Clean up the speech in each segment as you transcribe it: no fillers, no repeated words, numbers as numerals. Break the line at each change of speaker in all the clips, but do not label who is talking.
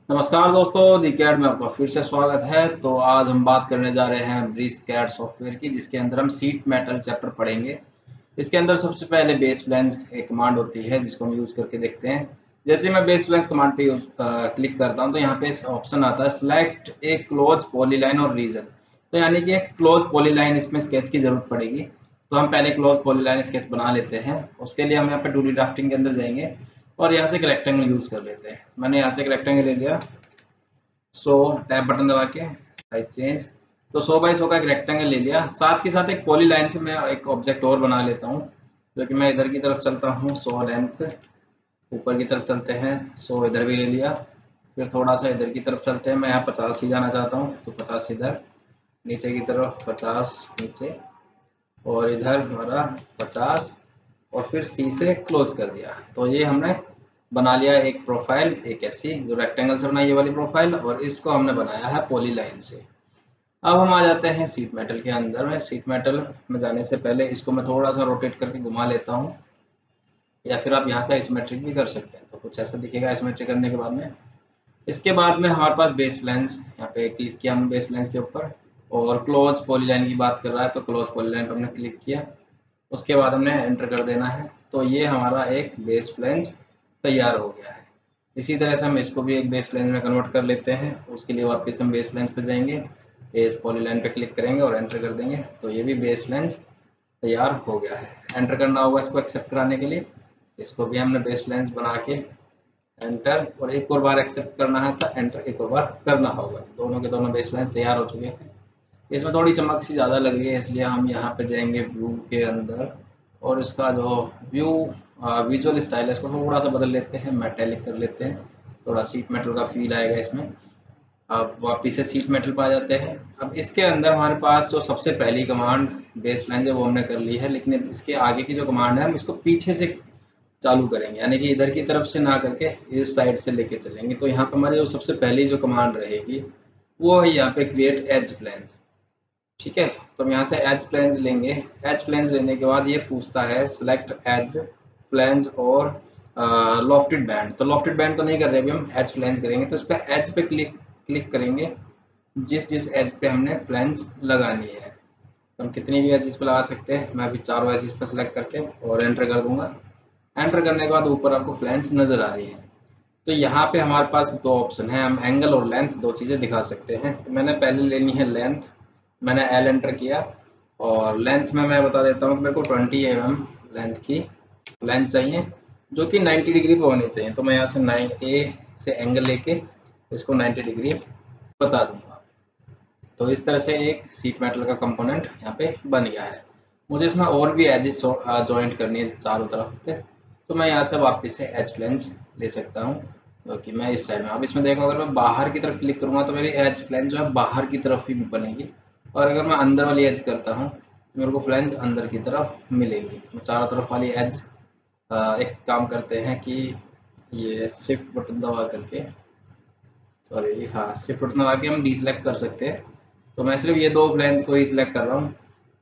नमस्कार दोस्तों, दी कैड में आपका फिर से स्वागत है। तो आज हम बात करने जा रहे हैं ब्रीज कैड सॉफ्टवेयर की, जिसके अंदर हम सीट मेटल चैप्टर पढ़ेंगे। इसके अंदर सबसे पहले बेस प्लान्स एक कमांड होती है जिसको हम यूज करके देखते हैं। जैसे मैं बेस प्लान्स कमांड पे क्लिक करता हूं तो यहाँ पे ऑप्शन आता है सिलेक्ट ए क्लोज पॉलीलाइन और रीजन। तो यानी कि एक क्लोज पॉलीलाइन इसमें स्केच की जरूरत पड़ेगी। तो हम पहले क्लोज पॉलीलाइन स्केच बना लेते हैं। उसके लिए हम यहाँ पे 2D ड्राफ्टिंग के अंदर जाएंगे और यहाँ से एक रेक्टेंगल यूज कर लेते हैं। मैंने यहाँ से एक रेक्टेंगल ले लिया। 100 टैब बटन दबा के साइज चेंज। तो 100 बाई 100 का एक रेक्टेंगल ले लिया। साथ के साथ एक पॉली लाइन से मैं एक ऑब्जेक्ट और बना लेता हूँ, जो कि मैं इधर की तरफ चलता हूँ 100 लेंथ, ऊपर की तरफ चलते हैं 100 इधर भी ले लिया। फिर थोड़ा सा इधर की तरफ चलते हैं, मैं यहाँ 50 ही जाना चाहता हूँ तो 50 इधर, नीचे की तरफ 50 नीचे, और इधर हमारा 50, और फिर सी से क्लोज कर दिया। तो ये हमने बना लिया एक प्रोफाइल, एक ऐसी जो रेक्टेंगल से बनाई ये वाली प्रोफाइल, और इसको हमने बनाया है पॉली लाइन से। अब हम आ जाते हैं सीट मेटल के अंदर में। सीट मेटल में जाने से पहले इसको मैं थोड़ा सा रोटेट करके घुमा लेता हूँ, या फिर आप यहाँ से आइसोमेट्रिक भी कर सकते हैं। तो कुछ ऐसा दिखेगा आइसोमेट्रिक करने के बाद में। इसके बाद में हमारे पास बेस प्लेन्स, यहाँ पे क्लिक किया हमने बेस प्लेन्स के ऊपर, और क्लोज पॉलीलाइन की बात कर रहा है तो क्लोज पॉलीलाइन पर हमने क्लिक किया। उसके बाद हमने एंटर कर देना है। तो ये हमारा एक बेस प्लेन्स तैयार हो गया है। इसी तरह से हम इसको भी एक बेस प्लेन में कन्वर्ट कर लेते हैं। उसके लिए वापस हम बेस प्लेन्स पे जाएंगे, बेस पॉलीलाइन पे क्लिक करेंगे और एंटर कर देंगे। तो ये भी बेस प्लेन्स तैयार हो गया है। एंटर करना होगा इसको एक्सेप्ट कराने के लिए। इसको भी हमने बेस प्लेन्स बना के एंटर, और एक और बार एक्सेप्ट करना है तो एंटर एक और बार करना होगा। दोनों के दोनों बेस प्लेन्स तैयार हो चुके हैं। इसमें थोड़ी चमक सी ज़्यादा लग रही है, इसलिए हम यहाँ पे जाएंगे व्यू के अंदर, और इसका जो व्यू विजुअल स्टाइल है इसको थोड़ा सा बदल लेते हैं, मेटेलिक कर लेते हैं। थोड़ा सीट मेटल का फील आएगा इसमें। अब वापिस से सीट मेटल पर आ जाते हैं। अब इसके अंदर हमारे पास जो सबसे पहली कमांड बेस लाइन जो वो हमने कर ली है, लेकिन इसके आगे की जो कमांड है हम इसको पीछे से चालू करेंगे, यानी कि इधर की तरफ से ना करके इस साइड से लेके चलेंगे। तो यहाँ पर हमारी जो सबसे पहली जो कमांड रहेगी वो है यहाँ पे क्रिएट एज प्लेन। ठीक है, तो हम यहाँ से एज प्लेन्स लेंगे। एज प्लेन्स लेने के बाद ये पूछता है सिलेक्ट एज प्लेन्स और लॉफ्टेड बैंड। तो लॉफ्टेड बैंड तो नहीं कर रहे अभी, हम एज प्लेन्स करेंगे। तो इस पर एज पे क्लिक क्लिक करेंगे, जिस जिस एज पे हमने प्लेन्स लगानी है। तो हम कितनी भी एजिस पे लगा सकते हैं। मैं अभी चारों एजिस पे सेलेक्ट करके और एंटर कर दूंगा। एंटर करने के बाद ऊपर आपको फ्लैंस नजर आ रही है। तो यहाँ पे हमारे पास दो ऑप्शन है, हम एंगल और लेंथ दो चीज़ें दिखा सकते हैं। तो मैंने पहले लेनी है लेंथ। मैंने एल एंटर किया, और लेंथ में मैं बता देता हूँ कि मेरे को 20 mm लेंथ की लेंथ चाहिए, जो कि 90 डिग्री पे होनी चाहिए। तो मैं यहाँ से 9A से एंगल लेके इसको 90 डिग्री बता दूंगा। तो इस तरह से एक सीट मेटल का कंपोनेंट यहाँ पे बन गया है। मुझे इसमें और भी एजेस जॉइंट करनी है चारों तरफ पे। तो मैं यहाँ से वापस से एज फ्लेंज ले सकता हूँ, जो कि मैं इस साइड में। अब इसमें देखो, अगर मैं बाहर की तरफ क्लिक करूँगा तो मेरी एज फ्लेंज जो है बाहर की तरफ ही बनेगी, और अगर मैं अंदर वाली एज करता हूँ तो मेरे को फ्लेंज अंदर की तरफ मिलेगी। मैं चारों तरफ वाली एज एक काम करते हैं कि ये शिफ्ट बटन दबा करके, सॉरी हाँ, शिफ्ट बटन दबा के हम डीसेलेक्ट कर सकते हैं। तो मैं सिर्फ ये दो प्लेन्स को ही सिलेक्ट कर रहा हूँ,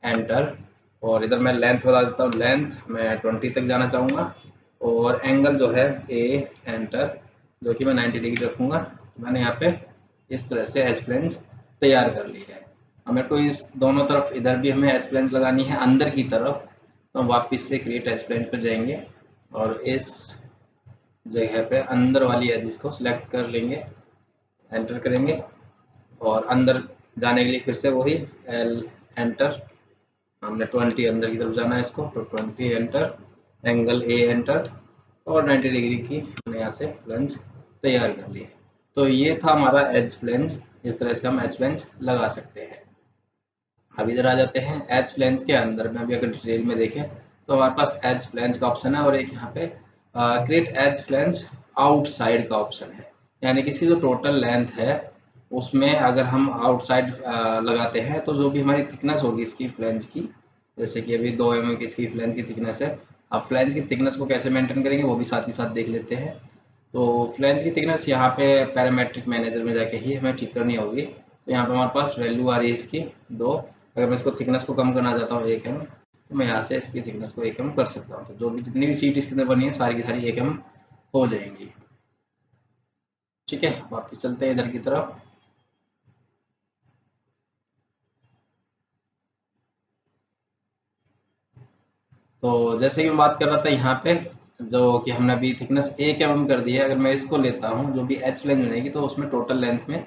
एंटर। और इधर मैं लेंथ बता देता हूँ, लेंथ मैं 20 तक जाना चाहूँगा, और एंगल जो है ए, एंटर, जो कि मैं 90 डिग्री रखूँगा। तो मैंने यहाँ पे इस तरह से एच प्लेन्स तैयार कर ली है। अब मेरे को इस दोनों तरफ इधर भी हमें एच प्लेन्स लगानी है अंदर की तरफ। तो हम वापस से क्रिएट एच प्लेन्स पे जाएंगे, और इस जगह पे अंदर वाली एजिस को सिलेक्ट कर लेंगे, एंटर करेंगे, और अंदर जाने के लिए फिर से वही एल, एंटर। हमने 20 अंदर की तरफ जाना है इसको, तो 20 एंटर, एंगल ए एंटर, और 90 डिग्री की हमने यहाँ से प्लंज तैयार कर ली है। तो ये था हमारा एज प्लेंज। इस तरह से हम एज प्लेंज लगा सकते हैं। अब इधर आ जाते हैं एज प्लेंज के अंदर में। अभी अगर डिटेल में देखें तो हमारे पास एज प्लेंज का ऑप्शन है, और एक यहाँ पे क्रिएट एज प्लेंज आउटसाइड का ऑप्शन है। यानी कि इसकी जो टोटल लेंथ है उसमें अगर हम आउटसाइड लगाते हैं तो जो भी हमारी थिकनेस होगी इसकी फ्लेंज की, जैसे कि अभी 2 mm की इसकी फ्लेंज की थिकनेस है। अब फ्लेंज की थिकनेस को कैसे मेंटेन करेंगे वो भी साथ ही साथ देख लेते हैं। तो फ्लेंज की थिकनेस यहाँ पे पैरामेट्रिक मैनेजर में जाके ही हमें ठीक करनी होगी। तो यहाँ पे हमारे पास वैल्यू आ रही है इसकी 2। अगर मैं इसको थिकनेस को कम करना चाहता हूँ 1 mm, तो मैं यहाँ से इसकी थिकनेस को 1 mm कर सकता हूँ। तो जो भी जितनी भी सीट इसके अंदर बनी है सारी की सारी 1 mm हो जाएंगी। ठीक है, वापस चलते हैं इधर की तरफ। तो जैसे कि मैं बात कर रहा था यहाँ पे, जो कि हमने अभी थिकनेस 1 mm कर दी है, अगर मैं इसको लेता हूँ जो भी एच फ्लैंज बनेगी, तो उसमें टोटल लेंथ में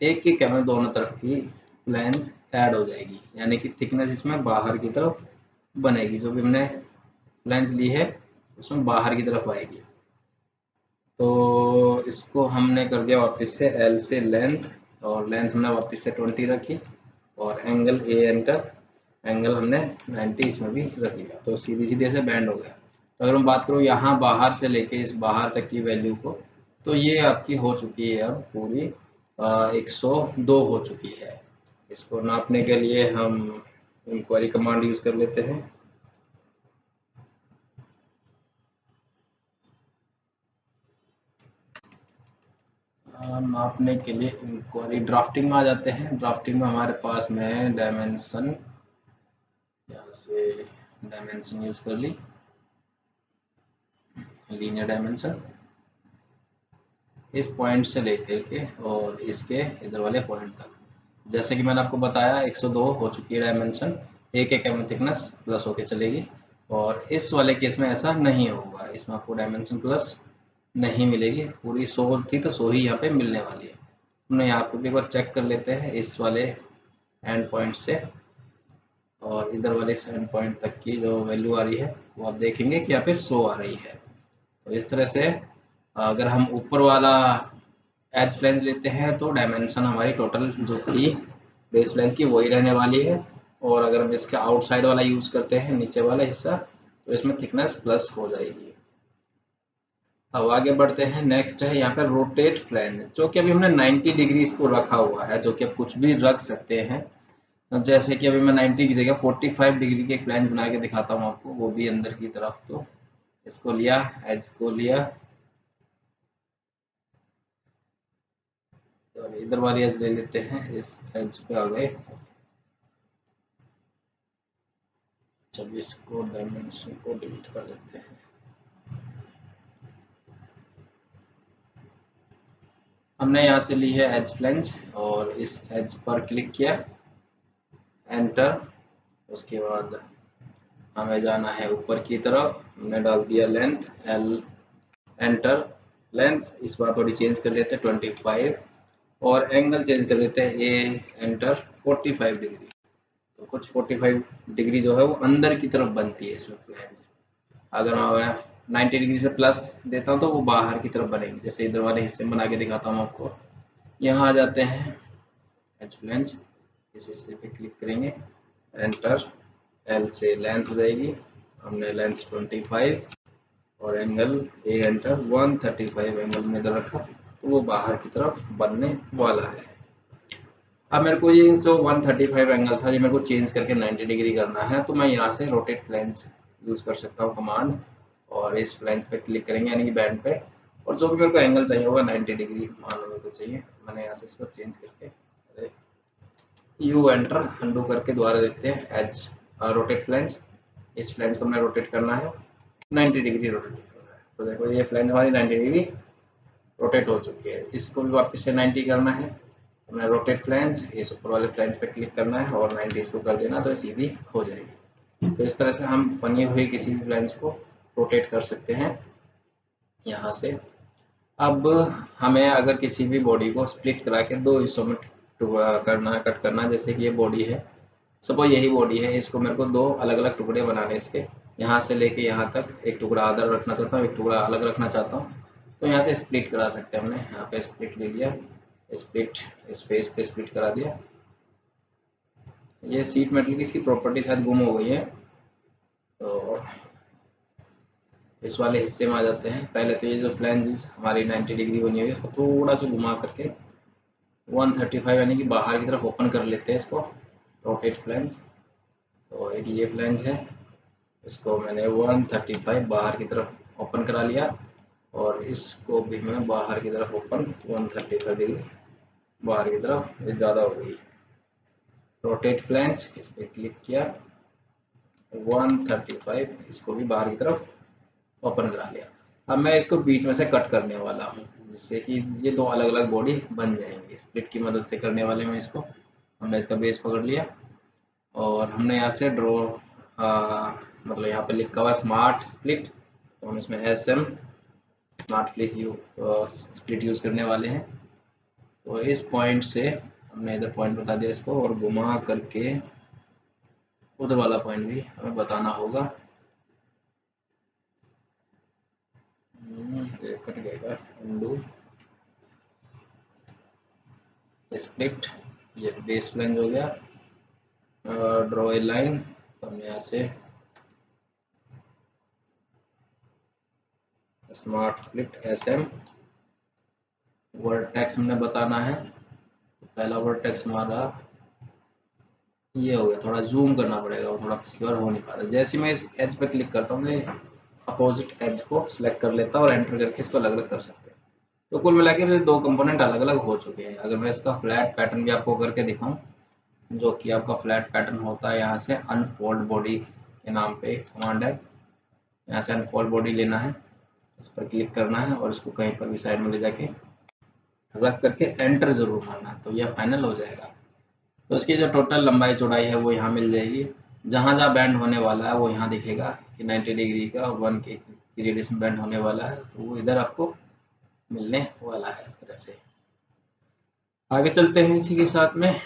1 mm दोनों तरफ की फ्लैंज ऐड हो जाएगी, यानी कि थिकनेस इसमें बाहर की तरफ बनेगी। जो भी हमने फ्लैंज ली है उसमें बाहर की तरफ आएगी। तो इसको हमने कर दिया वापस से एल से लेंथ, और लेंथ हमने वापस से 20 रखी, और एंगल ए एंटर, एंगल हमने 90 इसमें भी रख लिया, तो सीधी सीधे से बैंड हो गया। तो अगर हम बात करूँ यहाँ बाहर से लेके इस बाहर तक की वैल्यू को, तो ये आपकी हो चुकी है अब पूरी 102 हो चुकी है। इसको नापने के लिए हम इंक्वायरी कमांड यूज़ कर लेते हैं। मापने के लिए इंक्वायरी ड्राफ्टिंग में आ जाते हैं। ड्राफ्टिंग में हमारे पास में है डायमेंशन, यहाँ से डायमेंशन यूज़ कर ली, लीनियर डायमेंशन, इस पॉइंट से लेकर के और इसके इधर वाले पॉइंट तक। जैसे कि मैंने आपको बताया 102 हो चुकी है डायमेंशन, 1 mm थिकनेस प्लस होके चलेगी। और इस वाले केस में ऐसा नहीं होगा, इसमें आपको डायमेंशन प्लस नहीं मिलेगी, पूरी 100 थी तो 100 ही यहाँ पे मिलने वाली है। हमने यहाँ पे भी एक बार चेक कर लेते हैं इस वाले एंड पॉइंट से और इधर वाले एंड पॉइंट तक की जो वैल्यू आ रही है वो आप देखेंगे कि यहाँ पे 100 आ रही है। तो इस तरह से अगर हम ऊपर वाला एज फ्लैंज लेते हैं तो डायमेंशन हमारी टोटल जो थी बेस फ्लैंज की वही रहने वाली है, और अगर हम इसका आउटसाइड वाला यूज़ करते हैं नीचे वाला हिस्सा, तो इसमें थिकनेस प्लस हो जाएगी। अब आगे बढ़ते हैं। नेक्स्ट है यहाँ पे रोटेट फ्लैंज, जो कि अभी हमने 90 डिग्री इसको रखा हुआ है, जो कि आप कुछ भी रख सकते हैं। जैसे कि अभी मैं 90 की जगह 45 डिग्री के फ्लैंज बना के दिखाता हूँ आपको, वो भी अंदर की तरफ। तो इसको लिया, एज को लिया, और इधर वाली एज ले लेते हैं, इस एज पे आ गए। चलिए इसको डायमेंशन को डिलीट कर देते हैं। हमने यहाँ से ली है एज फ्लैंज और इस एज पर क्लिक किया, एंटर। उसके बाद हमें जाना है ऊपर की तरफ, हमने डाल दिया लेंथ एल, एंटर। लेंथ इस बार थोड़ी चेंज कर लेते हैं 25, और एंगल चेंज कर लेते हैं ए, एंटर 45 डिग्री। तो कुछ 45 डिग्री जो है वो अंदर की तरफ बनती है इसमें फ्लैंज। अगर मैं 90 डिग्री से प्लस देता हूँ तो वो बाहर की तरफ बनेगी। जैसे इधर वाले हिस्से में बना के दिखाता हूँ आपको। यहाँ आ जाते हैं एच फ्लैंज, इस हिस्से पे क्लिक करेंगे, एंटर, एल से लेंथ हो जाएगी, हमने लेंथ 25 और एंगल ए एंटर 135 एंगल में इधर रखा, तो वो बाहर की तरफ बनने वाला है। अब मेरे को ये जो 135 एंगल था ये मेरे को चेंज करके 90 डिग्री करना है, तो मैं यहाँ से रोटेट फ्लैंज यूज़ कर सकता हूँ कमांड, और इस फ्लैंज पे क्लिक करेंगे यानी कि बैंड पे, और जो भी मेरे को एंगल चाहिए होगा 90 डिग्री मान लो मेरे को चाहिए, मैंने यहाँ से इसको चेंज करके यू एंटर अंडू करके दोबारा देखते हैं एज रोटेट फ्लैंज। इस फ्लैंज को हमने रोटेट करना है, 90 डिग्री रोटेट करना है। तो देखो ये फ्लैंज हमारी 90 डिग्री रोटेट हो चुकी है। इसको भी वापस से 90 करना है, हमने रोटेट फ्लैंज, इस ऊपर वाले फ्लैंज पे क्लिक करना है और 90 इसको कर देना, तो सीधी हो जाएगी। तो इस तरह से हम बनी हुई किसी भी फ्लैंज को रोटेट कर सकते हैं यहाँ से। अब हमें अगर किसी भी बॉडी को स्प्लिट करा के दो हिस्सों में करना है, कट करना है, जैसे कि ये बॉडी है, सपोज यही बॉडी है, इसको मेरे को दो अलग अलग टुकड़े बनाने इसके, यहाँ से लेके यहाँ तक एक टुकड़ा अदर रखना चाहता हूँ, एक टुकड़ा अलग रखना चाहता हूँ। तो यहाँ से स्प्लिट करा सकते हैं। हमने यहाँ पे स्प्लिट ले लिया, स्प्लिट स्पेस पे स्प्लिट करा दिया। ये सीट मेटल की इसकी प्रॉपर्टी शायद गुम हो गई है, तो इस वाले हिस्से में आ जाते हैं। पहले तो ये जो फ्लैंजेस हमारी 90 डिग्री बनी हुई है इसको थोड़ा सा घुमा करके 135 यानी कि बाहर की तरफ ओपन कर लेते हैं इसको, रोटेट फ्लैंज। तो एक ये फ्लैंज है, इसको मैंने 135 बाहर की तरफ ओपन करा लिया, और इसको भी मैं बाहर की तरफ ओपन 135 डिग्री बाहर की तरफ, ये ज़्यादा हो गई। रोटेट फ्लैंज, इस पर क्लिक किया, 135 इसको भी बाहर की तरफ ओपन करा लिया। अब मैं इसको बीच में से कट करने वाला हूँ, जिससे कि ये दो अलग अलग बॉडी बन जाएंगी। स्प्लिट की मदद से करने वाले में इसको, हमने इसका बेस पकड़ लिया और हमने यहाँ से ड्रॉ, मतलब यहाँ पे लिखा हुआ स्मार्ट स्प्लिट, तो हम इसमें SM स्मार्ट स्प्लिट यूज़ करने वाले हैं। तो इस पॉइंट से हमने इधर पॉइंट बता दिया इसको, और घुमा करके उधर वाला पॉइंट भी हमें बताना होगा। ये कट गएगा, अंडू स्प्लिट, ये बेस लाइन हो गया। ड्रॉ ए लाइन, तो हमने यहाँ से स्मार्ट स्प्लिट SM वर्टेक्स हमने बताना है। तो पहला वर्टेक्स हमारा ये हो गया, थोड़ा जूम करना पड़ेगा, वो थोड़ा पिछली बार हो नहीं पा रहा। जैसे मैं इस एज पे क्लिक करता हूँ, मैं अपोजिट एज को सिलेक्ट कर लेता हूँ और एंटर करके इसको अलग अलग कर सकते हैं। तो कुल मिला के दो कंपोनेंट अलग अलग हो चुके हैं। अगर मैं इसका फ्लैट पैटर्न भी आपको करके दिखाऊं, जो कि आपका फ्लैट पैटर्न होता है, यहाँ से अनफोल्ड बॉडी के नाम पे कमांड है। यहाँ से अनफोल्ड बॉडी लेना है, इस पर क्लिक करना है और इसको कहीं पर भी साइड में ले जाके रख करके एंटर जरूर मारना है, तो यह फाइनल हो जाएगा। तो इसकी जो टोटल लंबाई चौड़ाई है वो यहाँ मिल जाएगी। जहाँ जहाँ बैंड होने वाला है वो यहाँ दिखेगा कि 90 डिग्री का 1 के रेडियस में बैंड होने वाला है, तो वो इधर आपको मिलने वाला है। इस तरह से आगे चलते हैं इसी के साथ में।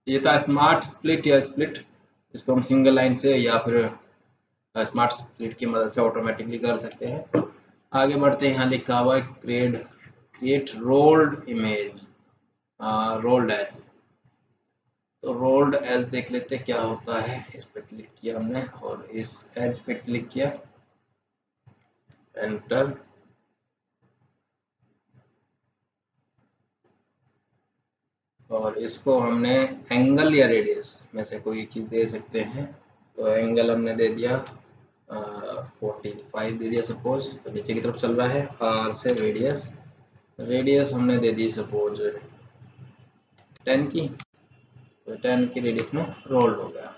ये था स्मार्ट स्प्लिट या स्प्लिट, इसको हम सिंगल लाइन से या फिर स्मार्ट स्प्लिट की मदद से ऑटोमेटिकली कर सकते हैं। आगे बढ़ते हैं, यहाँ लिखा हुआ है create rolled image, rolled edge. तो रोल्ड एज देख लेते हैं क्या होता है। इस पर क्लिक किया हमने और इस एज पे क्लिक किया, एंटर। और इसको हमने एंगल या रेडियस में से कोई चीज़ दे सकते हैं। तो एंगल हमने दे दिया 45 दे दिया सपोज, तो नीचे की तरफ चल रहा है। आर से रेडियस, रेडियस हमने दे दी सपोज 10 की, तो 10 की रेडियस में रोल्ड हो गया।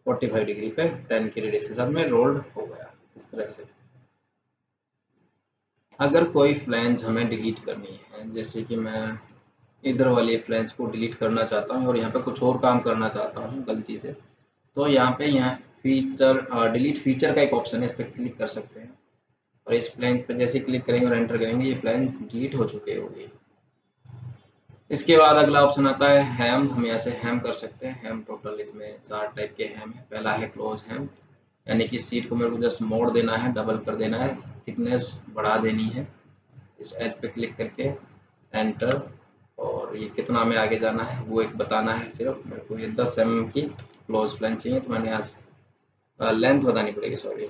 45 डिग्री पे 10 की रेडियस के साथ में रोल्ड हो गया। इस तरह से अगर कोई फ्लैंज हमें डिलीट करनी है, जैसे कि मैं इधर वाली फ्लैंज को डिलीट करना चाहता हूँ और यहाँ पे कुछ और काम करना चाहता हूँ गलती से, तो यहाँ फीचर डिलीट फीचर का एक ऑप्शन है, इस पर क्लिक कर सकते हैं और इस फ्लैंज पे जैसे क्लिक करेंगे और एंटर करेंगे, ये फ्लैंज डिलीट हो चुके होंगे। इसके बाद अगला ऑप्शन आता है हैम, हम यहाँ से हैम कर सकते हैं। हैम टोटल इसमें 4 टाइप के हैम है। पहला है क्लोज हैम, यानी कि सीट को मेरे को जस्ट मोड़ देना है, डबल कर देना है, थिकनेस बढ़ा देनी है। इस एज पे क्लिक करके एंटर, और ये कितना में आगे जाना है वो एक बताना है। सिर्फ मेरे को ये 10 mm की क्लोज फ्लैंज चाहिए, तो मैंने यहाँ से लेंथ बतानी पड़ेगी, सॉरी।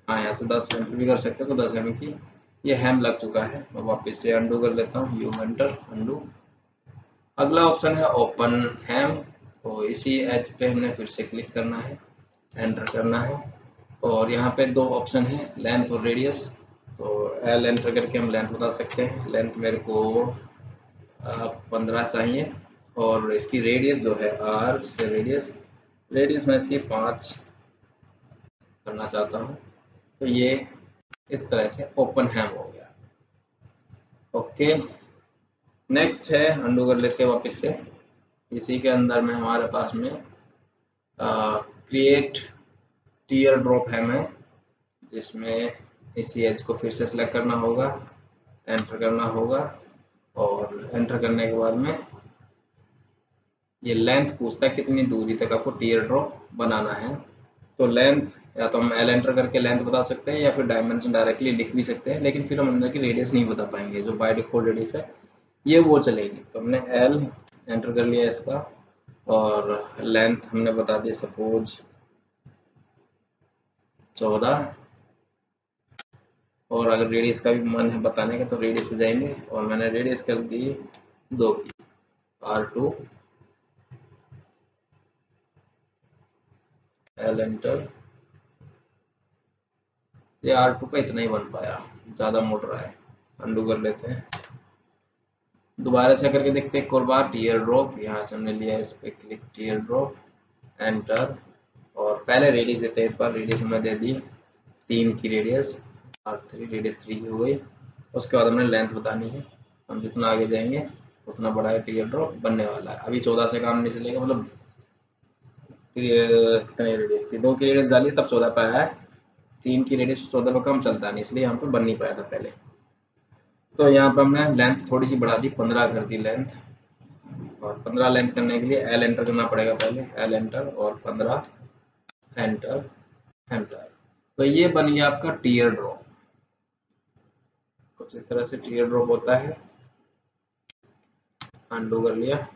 हाँ, यहाँ से 10 mm भी कर सकते हो, तो 10 mm की ये हैम लग चुका है। मैं वापस से अंडू कर लेता हूँ, यू एंटर अंडू। अगला ऑप्शन है ओपन हैम, तो इसी एज पे हमने फिर से क्लिक करना है, एंटर करना है। और यहाँ पे दो ऑप्शन है, लेंथ और रेडियस। तो एल एंटर करके हम लेंथ बता सकते हैं। लेंथ मेरे को 15 चाहिए, और इसकी रेडियस जो है आर से रेडियस, रेडियस मैं इसकी 5 करना चाहता हूँ। तो ये इस तरह से ओपन हैम हो गया। ओके, नेक्स्ट है, अंडू कर लेते हैं वापस से। इसी के अंदर में हमारे पास में क्रिएट टीयर ड्रॉप हैम है, जिसमें इसी एज को फिर से सिलेक्ट करना होगा, एंटर करना होगा, और एंटर करने के बाद में ये लेंथ पूछता है कितनी दूरी तक आपको टीयर ड्रॉप बनाना है। तो लेंथ या तो हम एल एंटर करके लेंथ बता सकते हैं, या फिर डायमेंशन डायरेक्टली लिख भी सकते हैं, लेकिन फिर हम अंदर की रेडियस नहीं बता पाएंगे। जो बाय डिफॉल्ट रेडियस है ये वो चलेगी। तो हमने एल एंटर कर लिया इसका, और लेंथ हमने बता दी सपोज 14, और अगर रेडियस का भी मन है बताने का तो रेडियस पे जाएंगे, और मैंने रेडियस कर दी 2 की, R2 एल एंटर। ये R2 का इतना ही बन पाया, ज़्यादा मोड़ रहा है। अंडू कर लेते हैं, दोबारा से करके देखते हैं एक और बार। टीयर ड्रॉप यहाँ से हमने लिया, इस पर क्लिक टीयर ड्रॉप, एंटर, और पहले रेडियस देते हैं। इस बार रेडियस हमने दे दी 3 की रेडियस, R3 रेडियस 3 की हो गई। उसके बाद हमने लेंथ बतानी है। हम जितना आगे जाएंगे उतना बड़ा टीयर ड्रॉप बनने वाला है। अभी 14 से काम नहीं चलेगा, मतलब कितने रेडियस थी, 2 की रेडियस डाली तब 14 पे आया है। 3 की रेडियस 14 पे कम चलता नहीं, इसलिए यहाँ पे बन नहीं पाया था पहले। तो यहाँ पे हमने लेंथ थोड़ी सी बढ़ा दी, 15 कर दी लेंथ। और 15 लेंथ करने के लिए एल एंटर करना पड़ेगा पहले, एल एंटर और 15 एंटर एंटर। तो ये बन गया आपका टीयर ड्रॉप। कुछ इस तरह से टीयर ड्रॉप होता है। अनडू कर लिया।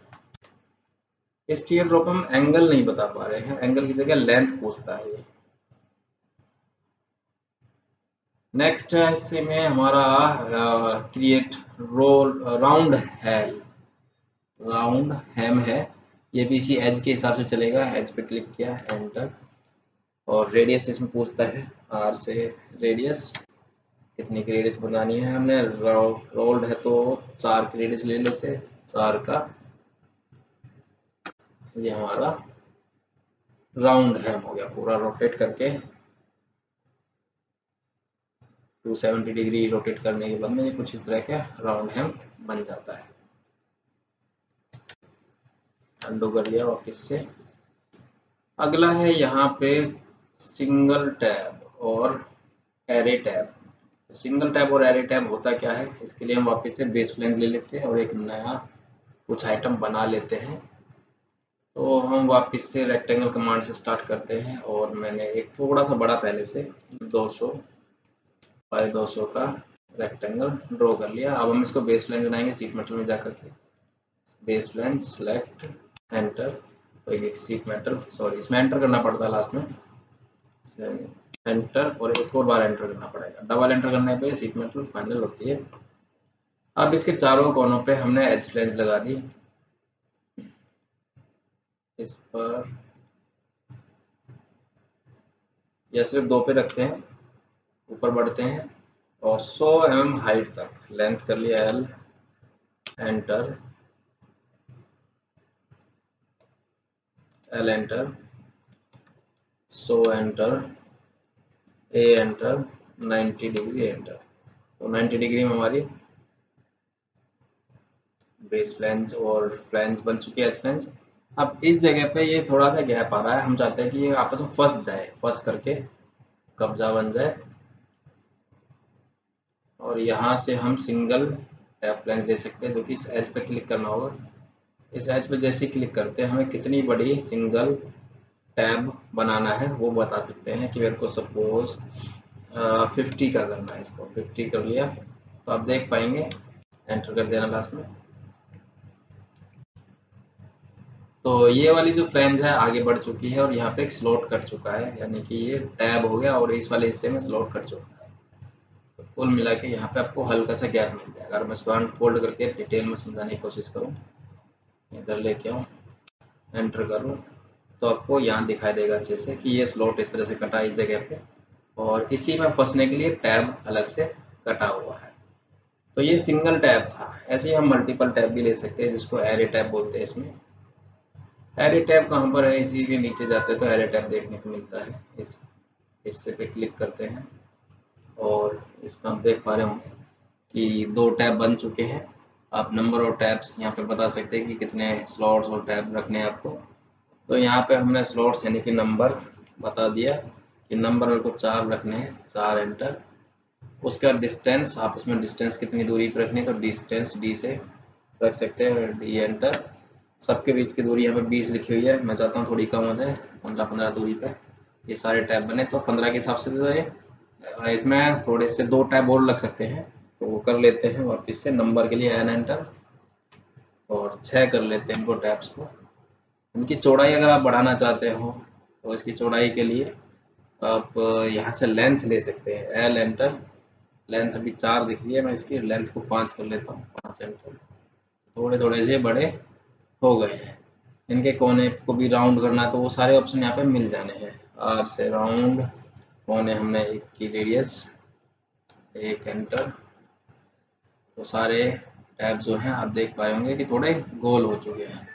इस टीयर ड्रॉप में हम एंगल नहीं बता पा रहे हैं, एंगल की जगह लेंथ पूछता है ये। नेक्स्ट है इसी में हमारा create roll round hem, round hem है। ये भी इसी एज के हिसाब से चलेगा। एज पे क्लिक किया, एंटर। और रेडियस इसमें पूछता है, आर से रेडियस कितनी की रेडियस बनानी है। हमने रोल्ड है तो 4 की रेडियस ले लेते हैं, 4 का। ये हमारा राउंड हेम हो गया, पूरा रोटेट करके 270 डिग्री रोटेट करने के बाद में ये कुछ इस तरह का राउंड हेम बन जाता है। अंडू कर लिया वापस से। अगला है यहाँ पे सिंगल टैब और एरे टैब। सिंगल टैब और एरे टैब होता क्या है, इसके लिए हम वापस से बेस प्लेन ले लेते हैं और एक नया कुछ आइटम बना लेते हैं। तो हम वापस से रेक्टेंगल कमांड से स्टार्ट करते हैं और मैंने एक थोड़ा सा बड़ा पहले से 200 बाय 200 का रेक्टेंगल ड्रॉ कर लिया। अब हम इसको बेस प्लेन बनाएंगे सीट मेटल में जाकर के। बेस प्लेन सेलेक्ट एंटर, तो सीट मेटल, सॉरी इसमें एंटर करना पड़ता है लास्ट में, एंटर और एक और बार एंटर करना पड़ेगा। डबल एंटर करने पे सीट मेटल फाइनल होती है। अब इसके चारों कोनों पे हमने एज प्लेन्स लगा दी। इस पर या सिर्फ 2 पे रखते हैं, ऊपर बढ़ते हैं और 100 mm हाइट तक लेंथ कर लिया, L enter, L enter, 100 enter, A enter, 90 degree enter. तो 90 डिग्री में हमारी बेस प्लेन्स और प्लेन्स बन चुकी है, एज प्लेन्स। अब इस जगह पे ये थोड़ा सा गैप आ रहा है, हम चाहते हैं कि ये आपस में फंस जाए, फंस करके कब्जा बन जाए। और यहाँ से हम सिंगल टैप प्लेन ले सकते हैं, जो कि इस एज पे क्लिक करना होगा। इस एज पे जैसे ही क्लिक करते हैं हमें कितनी बड़ी सिंगल टैब बनाना है वो बता सकते हैं। कि मेरे को सपोज 50 का करना है, इसको 50 कर लिया तो आप देख पाएंगे, एंटर कर देना लास्ट में। तो ये वाली जो फ्लैंज है आगे बढ़ चुकी है और यहाँ पे एक स्लॉट कट चुका है, यानी कि ये टैब हो गया और इस वाले हिस्से में स्लॉट कट चुका है। तो कुल मिला के यहाँ पे आपको हल्का सा गैप मिल जाएगा। अगर मैं इसको अनफोल्ड करके डिटेल में समझाने की कोशिश करूँ, इधर लेके आऊँ, एंटर करूँ, तो आपको यहाँ दिखाई देगा अच्छे से कि ये स्लॉट इस तरह से कटा इस जगह पे और इसी में फंसने के लिए टैब अलग से कटा हुआ है। तो ये सिंगल टैब था। ऐसे ही हम मल्टीपल टैब भी ले सकते हैं, जिसको एरे टैब बोलते हैं। इसमें एरे टैब कहाँ पर है, इसी के नीचे जाते हैं तो एरे टैब देखने को मिलता है। इस हिस्से पे क्लिक करते हैं और इसमें आप देख पा रहे होंगे कि 2 टैब बन चुके हैं। आप नंबर ऑफ टैब्स यहाँ पे बता सकते हैं कि कितने स्लॉट्स और टैब रखने हैं आपको। तो यहाँ पे हमने स्लॉट्स यानी कि नंबर बता दिया कि नंबर मेरे को 4 रखने हैं, 4 एंटर। उसका डिस्टेंस, आप इसमें डिस्टेंस कितनी दूरी पर रखनी है तो डिस्टेंस डी से रख सकते हैं, डी एंटर। सबके बीच की दूरी यहाँ पे 20 लिखी हुई है, मैं चाहता हूँ थोड़ी कम हो जाए, 15-15 दूरी पे ये सारे टैब बने। तो 15 के हिसाब से तो ये इसमें थोड़े से 2 टैब और लग सकते हैं, तो वो कर लेते हैं। वापस से नंबर के लिए एन एंटर और 6 कर लेते हैं इनको टैब्स को। इनकी चौड़ाई अगर आप बढ़ाना चाहते हो तो इसकी चौड़ाई के लिए आप यहाँ से लेंथ ले सकते हैं, एल एंटर। लेंथ अभी 4 दिख रही है, मैं इसकी लेंथ को 5 कर लेता हूँ, 5 एंटर। थोड़े थोड़े से बड़े हो गए हैं। इनके कोने को भी राउंड करना है तो वो सारे ऑप्शन यहाँ पे मिल जाने हैं। आर से राउंड, कोने हमने 1 की रेडियस, 1 एंटर। तो सारे टैब जो हैं आप देख पाए होंगे कि थोड़े गोल हो चुके हैं,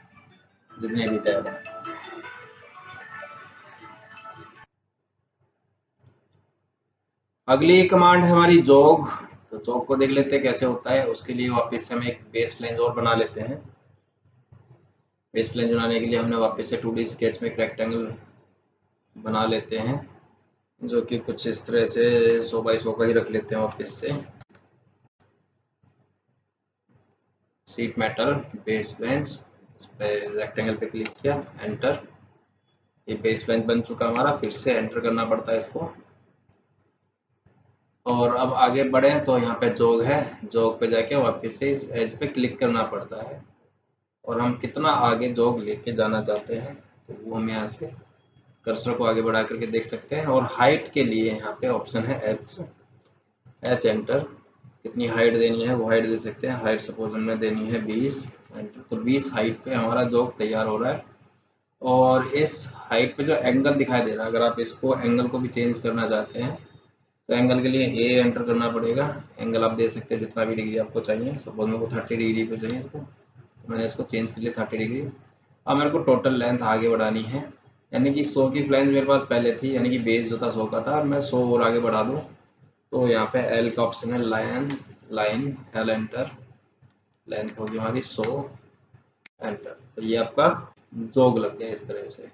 जितने भी टैब हैं। अगली कमांड है हमारी जोग। तो जोग को देख लेते हैं कैसे होता है। उसके लिए वापस से हम एक बेस फ्लैंज और बना लेते हैं। बेस फ्लैंज बनाने के लिए हमने वापस से 2D स्केच में एक रेक्टेंगल बना लेते हैं, जो कि कुछ इस तरह से 100 बाई 100 का ही रख लेते हैं। वापस से शीट मेटल बेस फ्लैंज, इस पर रेक्टेंगल पे क्लिक किया, एंटर। ये बेस फ्लैंज बन चुका हमारा। फिर से एंटर करना पड़ता है इसको। और अब आगे बढ़े तो यहाँ पे जोग है, जोग पे जाके वापस से इस एज पे क्लिक करना पड़ता है। और हम कितना आगे जोग लेके जाना चाहते हैं तो वो हम यहाँ से कर्सर को आगे बढ़ा करके देख सकते हैं। और हाइट के लिए यहाँ पे ऑप्शन है एच, एच एंटर। कितनी हाइट देनी है वो हाइट दे सकते हैं। हाइट सपोज हमने देनी है 20, एंटर। तो 20 हाइट पे हमारा जोग तैयार हो रहा है। और इस हाइट पे जो एंगल दिखाई दे रहा है, अगर आप इसको एंगल को भी चेंज करना चाहते हैं तो एंगल के लिए ए एंटर करना पड़ेगा। एंगल आप दे सकते हैं जितना भी डिग्री आपको चाहिए। सपोज मेरे को 30 डिग्री पे चाहिए तो मैंने इसको चेंज कर लिया 30 डिग्री। अब मेरे को टोटल लेंथ आगे बढ़ानी है, यानी कि 100 की फ्लैंज मेरे पास पहले थी, यानी कि बेस जो था 100 का था। मैं 100 और आगे बढ़ा दूँ तो यहाँ पे एल का ऑप्शन है, line line L enter. Length होगी हमारी 100, एंटर। तो ये आपका जोग लग गया इस तरह से।